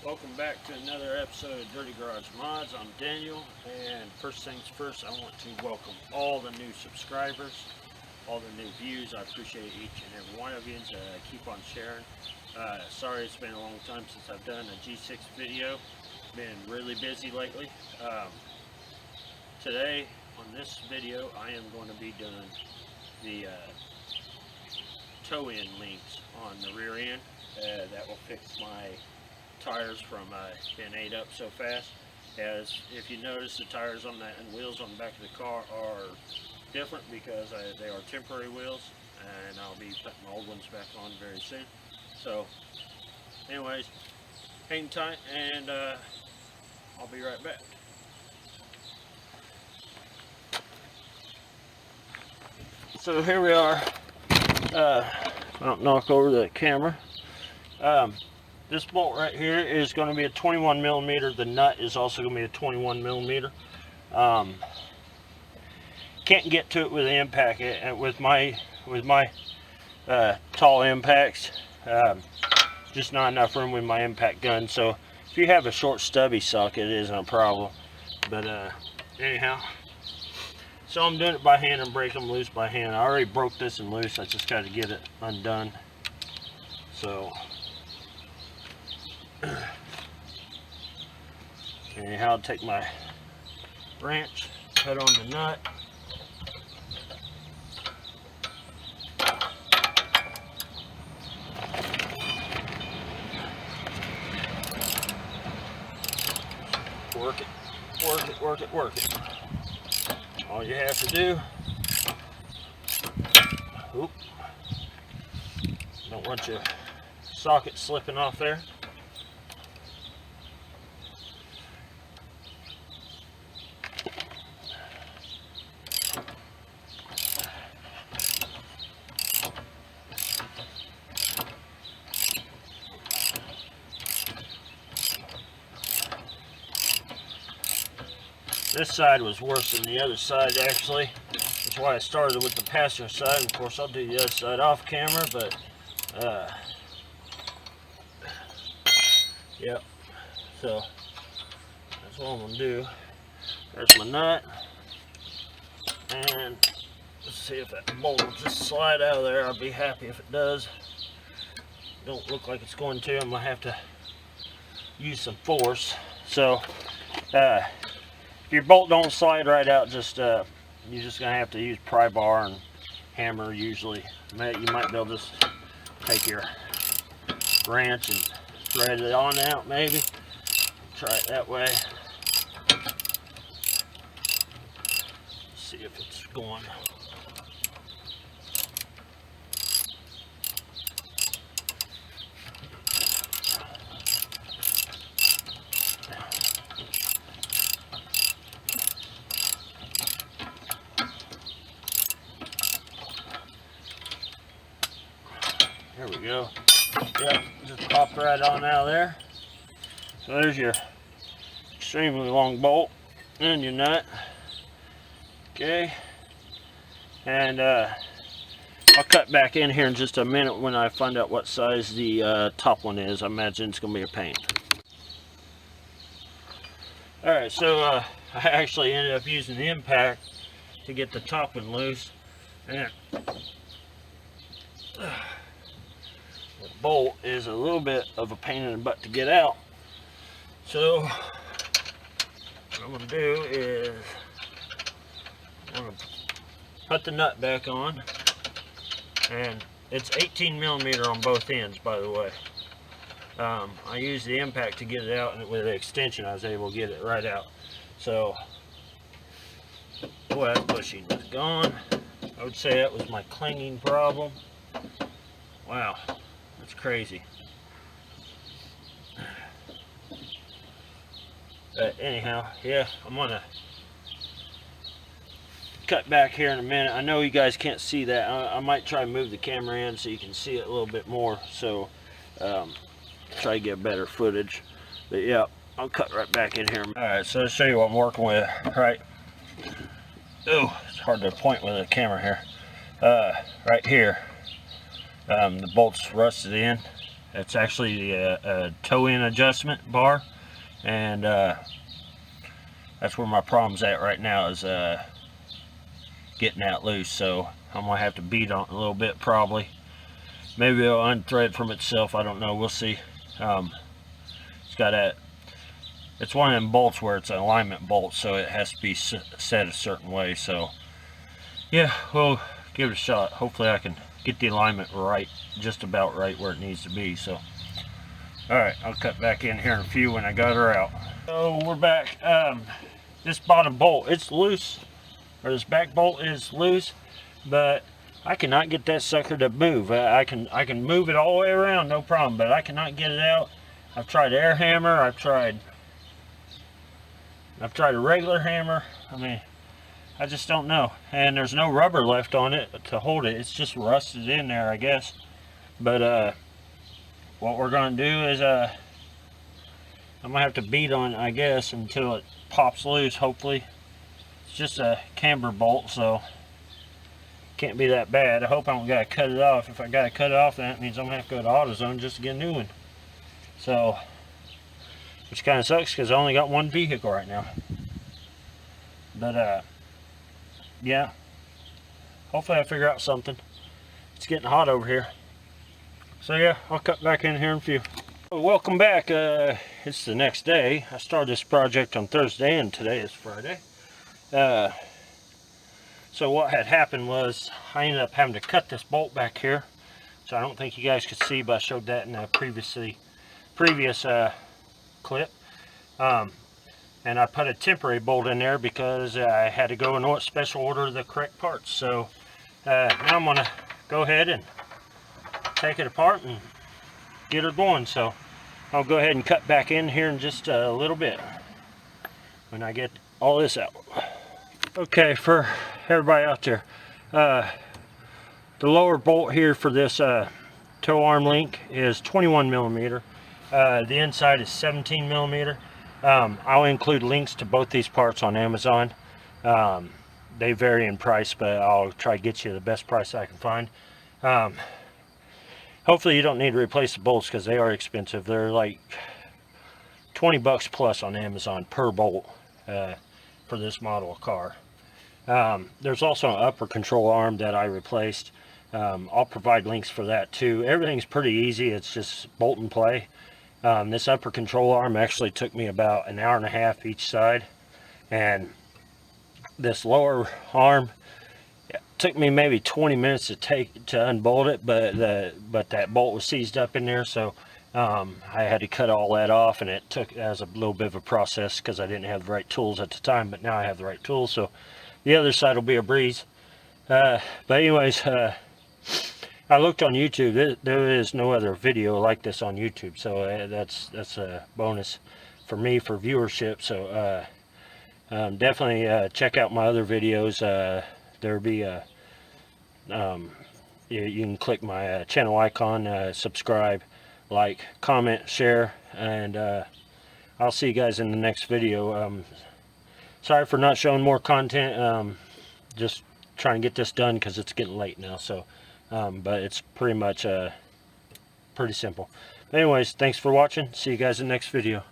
Welcome back to another episode of Dirty Garage Mods. I'm Daniel, and first things first, I want to welcome all the new subscribers, all the new views. I appreciate each and every one of you. Keep on sharing. Sorry it's been a long time since I've done a G6 video. Been really busy lately. Today, on this video, I am going to be doing the toe-in links on the rear end. That will fix my tires from being ate up so fast. As if you notice, the tires on that and wheels on the back of the car are different because they are temporary wheels, and I'll be putting my old ones back on very soon. So anyways, hang tight, and I'll be right back. So here we are. I don't knock over the camera. This bolt right here is going to be a 21 millimeter. The nut is also going to be a 21 millimeter. Can't get to it with the impact. With my tall impacts, just not enough room with my impact gun. So if you have a short stubby socket, it isn't a problem. But anyhow, so I'm doing it by hand and breaking them loose by hand. I already broke this and loose. I just got to get it undone. So anyhow, I'll take my wrench, cut on the nut, work it. All you have to do, don't want your socket slipping off there. This side was worse than the other side, actually. That's why I started with the passenger side. Of course, I'll do the other side off camera, but yep. So that's what I'm gonna do. There's my nut, and let's see if that bolt will just slide out of there. I'll be happy if it does. Don't look like it's going to. I'm gonna have to use some force. So if your bolt don't slide right out, you're just gonna have to use pry bar and hammer. Usually, you might be able to just take your wrench and thread it on out. Maybe try it that way. See if it's going. There we go. Yep, just popped right on out of there. So there's your extremely long bolt and your nut. Okay. And I'll cut back in here in just a minute when I find out what size the top one is. I imagine it's going to be a pain. Alright, so I actually ended up using the impact to get the top one loose. And the bolt is a little bit of a pain in the butt to get out. So what I'm going to do is I'm going to put the nut back on, and it's 18 millimeter on both ends, by the way. I used the impact to get it out, and with the extension I was able to get it right out. So boy, that bushing is gone. I would say that was my clinging problem. Wow, that's crazy. But anyhow, yeah, I'm gonna cut back here in a minute. I know you guys can't see that. I might try to move the camera in so you can see it a little bit more. So try to get better footage. But yeah, I'll cut right back in here. Alright, so to show you what I'm working with, right? Oh, it's hard to point with a camera here. Right here, the bolt's rusted in. It's actually a toe-in adjustment bar, and that's where my problem's at right now, is getting that loose. So I'm gonna have to beat on it a little bit probably. Maybe it'll unthread from itself, I don't know, we'll see. It's got a, it's one of them bolts where it's an alignment bolt, so it has to be set a certain way. So yeah, we'll give it a shot. Hopefully I can get the alignment right, just about right where it needs to be. So alright, I'll cut back in here in a few when I got her out. So we're back. This bottom bolt, it's loose, or this back bolt is loose, but I cannot get that sucker to move. I can move it all the way around, no problem, but I cannot get it out. I've tried air hammer, I've tried a regular hammer. I mean, I just don't know. And there's no rubber left on it to hold it. It's just rusted in there, I guess. But what we're gonna do is I'm gonna have to beat on it, I guess, until it pops loose, hopefully. It's just a camber bolt, so can't be that bad. I hope I don't gotta cut it off. If I gotta cut it off, then that means I'm gonna have to go to AutoZone just to get a new one. So, which kind of sucks because I only got one vehicle right now. But yeah, hopefully I figure out something. It's getting hot over here. So yeah, I'll cut back in here in a few. Welcome back. It's the next day. I started this project on Thursday and today is Friday. So what had happened was I ended up having to cut this bolt back here. So I don't think you guys could see, but I showed that in a previous clip. And I put a temporary bolt in there because I had to go and special order the correct parts. So now I'm going to go ahead and take it apart and get her going. So I'll go ahead and cut back in here in just a little bit when I get all this out. Okay, for everybody out there, the lower bolt here for this toe arm link is 21 millimeter. The inside is 17 millimeter. I'll include links to both these parts on Amazon. They vary in price, but I'll try to get you the best price I can find. Hopefully you don't need to replace the bolts because they are expensive. They're like 20 bucks plus on Amazon per bolt for this model of car. There's also an upper control arm that I replaced. I'll provide links for that too. Everything's pretty easy. It's just bolt and play. This upper control arm actually took me about an hour and a half each side, and this lower arm took me maybe 20 minutes to unbolt it, but that bolt was seized up in there, so I had to cut all that off, and it was a little bit of a process because I didn't have the right tools at the time, but now I have the right tools, so the other side will be a breeze. But anyways, I looked on YouTube. There is no other video like this on YouTube, so that's a bonus for me for viewership. So definitely check out my other videos. There'll be you can click my channel icon, subscribe, like, comment, share, and I'll see you guys in the next video. Sorry for not showing more content. Just trying to get this done because it's getting late now. So but it's pretty much pretty simple. Anyways, thanks for watching. See you guys in the next video.